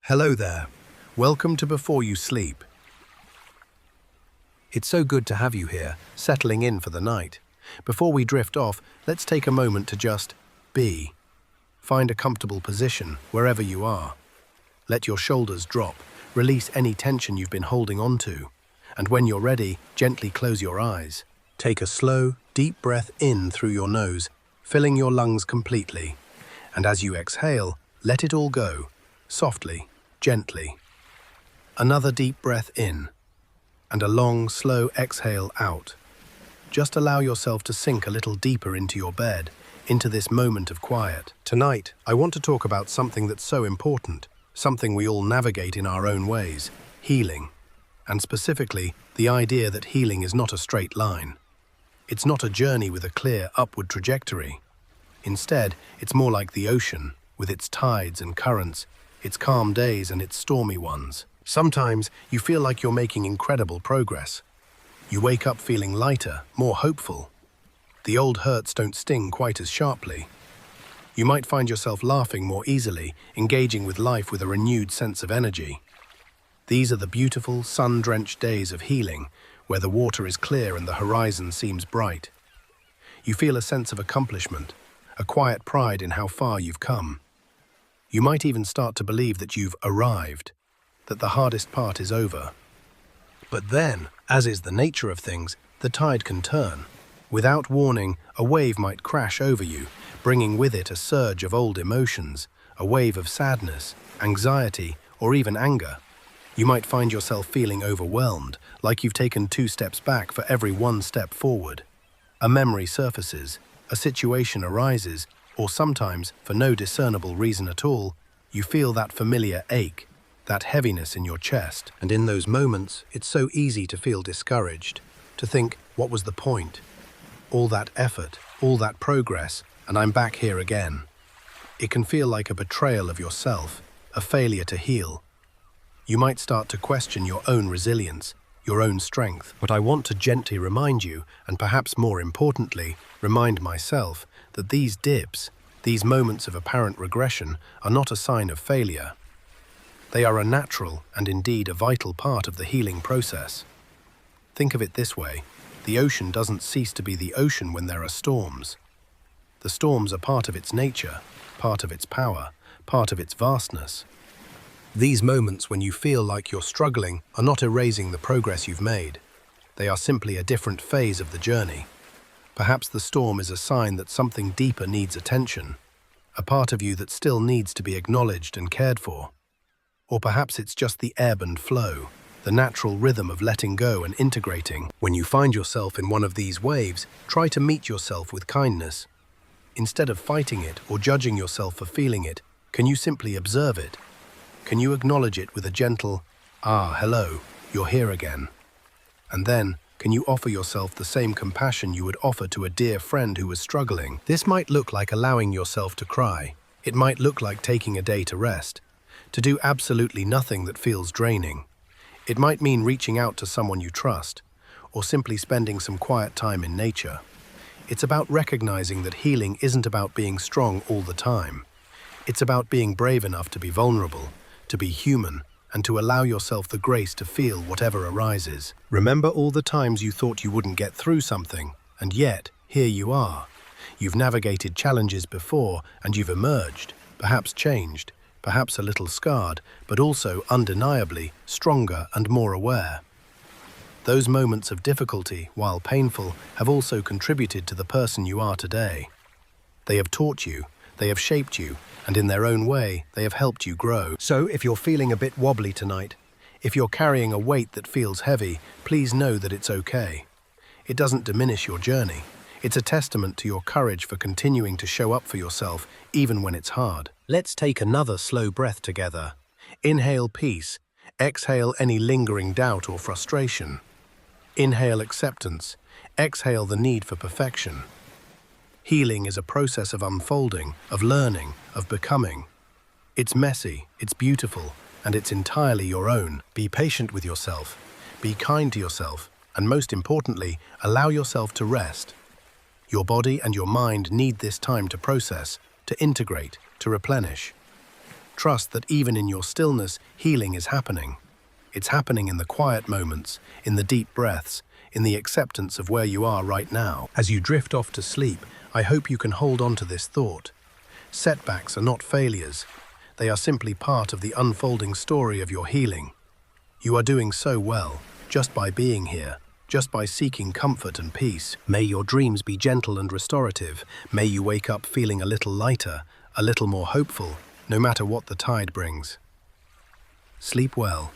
Hello there. Welcome to Before You Sleep. It's so good to have you here, settling in for the night. Before we drift off, let's take a moment to just be. Find a comfortable position wherever you are. Let your shoulders drop, release any tension you've been holding on to, and when you're ready, gently close your eyes. Take a slow, deep breath in through your nose, filling your lungs completely. And as you exhale, let it all go, softly. Gently. Another deep breath in, and a long, slow exhale out. Just allow yourself to sink a little deeper into your bed, into this moment of quiet. Tonight, I want to talk about something that's so important, something we all navigate in our own ways, healing. And specifically, the idea that healing is not a straight line. It's not a journey with a clear upward trajectory. Instead, it's more like the ocean, with its tides and currents, its calm days and its stormy ones. Sometimes you feel like you're making incredible progress. You wake up feeling lighter, more hopeful. The old hurts don't sting quite as sharply. You might find yourself laughing more easily, engaging with life with a renewed sense of energy. These are the beautiful, sun-drenched days of healing, where the water is clear and the horizon seems bright. You feel a sense of accomplishment, a quiet pride in how far you've come. You might even start to believe that you've arrived, that the hardest part is over. But then, as is the nature of things, the tide can turn. Without warning, a wave might crash over you, bringing with it a surge of old emotions, a wave of sadness, anxiety, or even anger. You might find yourself feeling overwhelmed, like you've taken 2 steps back for every 1 step forward. A memory surfaces, a situation arises, or sometimes, for no discernible reason at all, you feel that familiar ache, that heaviness in your chest. And in those moments, it's so easy to feel discouraged, to think, what was the point? All that effort, all that progress, and I'm back here again. It can feel like a betrayal of yourself, a failure to heal. You might start to question your own resilience, your own strength. But I want to gently remind you, and perhaps more importantly, remind myself, that these dips, these moments of apparent regression, are not a sign of failure. They are a natural and indeed a vital part of the healing process. Think of it this way: the ocean doesn't cease to be the ocean when there are storms. The storms are part of its nature, part of its power, part of its vastness. These moments when you feel like you're struggling are not erasing the progress you've made. They are simply a different phase of the journey. Perhaps the storm is a sign that something deeper needs attention, a part of you that still needs to be acknowledged and cared for. Or perhaps it's just the ebb and flow, the natural rhythm of letting go and integrating. When you find yourself in one of these waves, try to meet yourself with kindness. Instead of fighting it or judging yourself for feeling it, can you simply observe it? Can you acknowledge it with a gentle, hello, you're here again? And then, can you offer yourself the same compassion you would offer to a dear friend who was struggling? This might look like allowing yourself to cry. It might look like taking a day to rest, to do absolutely nothing that feels draining. It might mean reaching out to someone you trust, or simply spending some quiet time in nature. It's about recognizing that healing isn't about being strong all the time. It's about being brave enough to be vulnerable, to be human, and to allow yourself the grace to feel whatever arises. Remember all the times you thought you wouldn't get through something, and yet, here you are. You've navigated challenges before, and you've emerged, perhaps changed, perhaps a little scarred, but also undeniably stronger and more aware. Those moments of difficulty, while painful, have also contributed to the person you are today. They have taught you, they have shaped you, and in their own way, they have helped you grow. So if you're feeling a bit wobbly tonight, if you're carrying a weight that feels heavy, please know that it's okay. It doesn't diminish your journey. It's a testament to your courage for continuing to show up for yourself, even when it's hard. Let's take another slow breath together. Inhale peace. Exhale any lingering doubt or frustration. Inhale acceptance. Exhale the need for perfection. Healing is a process of unfolding, of learning, of becoming. It's messy, it's beautiful, and it's entirely your own. Be patient with yourself, be kind to yourself, and most importantly, allow yourself to rest. Your body and your mind need this time to process, to integrate, to replenish. Trust that even in your stillness, healing is happening. It's happening in the quiet moments, in the deep breaths, in the acceptance of where you are right now. As you drift off to sleep, I hope you can hold on to this thought. Setbacks are not failures. They are simply part of the unfolding story of your healing. You are doing so well, just by being here, just by seeking comfort and peace. May your dreams be gentle and restorative. May you wake up feeling a little lighter, a little more hopeful, no matter what the tide brings. Sleep well.